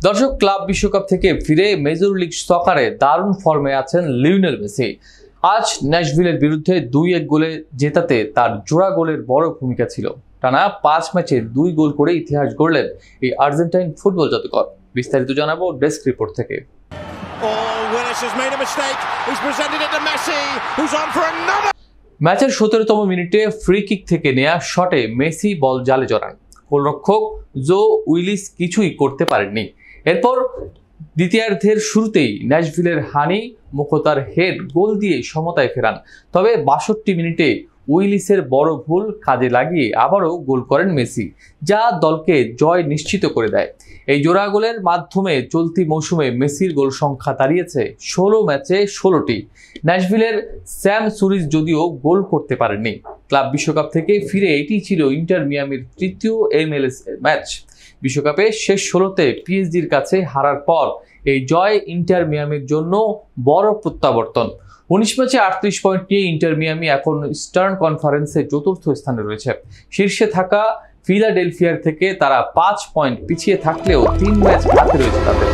দর্শক, ক্লাব বিশ্বকাপ থেকে ফিরে মেজর লিগ সকারে দারুণ ফর্মে আছেন লিওনেল মেসি। আজ ন্যাশভিলের বিরুদ্ধে 2-1 গোলে জেতাতে তার জোড়া গোলের বড় ভূমিকা ছিল। টানা 5 ম্যাচে 2 গোল করে ইতিহাস গড়লেন এই আর্জেন্টাইন ফুটবল জাদুকর। বিস্তারিত জানাবো ডেস্ক রিপোর্ট থেকে। ম্যাচের 17তম মিনিটে ফ্রি কিক থেকে নেয়া শটে মেসি বল জালে জড়ান। গোলরক্ষক জো উইলিস কিছুই করতে পারেননি। এরপর দ্বিতীয়ার্ধের শুরুতেই ন্যাশভিলের হানি মুখতার হেড গোল দিয়ে সমতায় ফেরান। তবে 62 মিনিটে উইলিসের বড় ভুল কাজে লাগিয়ে আবারও গোল করেন মেসি, যা দলকে জয় নিশ্চিত করে দেয়। এই জোড়া গোলের মাধ্যমে চলতি মৌসুমে মেসির গোল সংখ্যা দাঁড়িয়েছে 16 ম্যাচে 16টি। ন্যাশভিলের স্যাম সুরিজ যদিও গোল করতে পারেননি। ক্লাব বিশ্বকাপ থেকে ফিরে এটি ছিল ইন্টার মিয়ামির তৃতীয় MLS ম্যাচ। বিশ্বকাপে শেষ 16তে পিএসজির কাছে হারার পর এই জয় ইন্টার মিয়ামির জন্য বড় প্রত্যাবর্তন। 19 ম্যাচে 38 পয়েন্ট নিয়ে ইন্টার মিয়ামি এখন ইস্টার্ন কনফারেন্সে চতুর্থ স্থানে রয়েছে। শীর্ষে থাকা ফিলাডেলফিয়ার থেকে তারা 5 পয়েন্ট পিছিয়ে থাকলেও 3 ম্যাচ হাতে রয়েছে তাদের।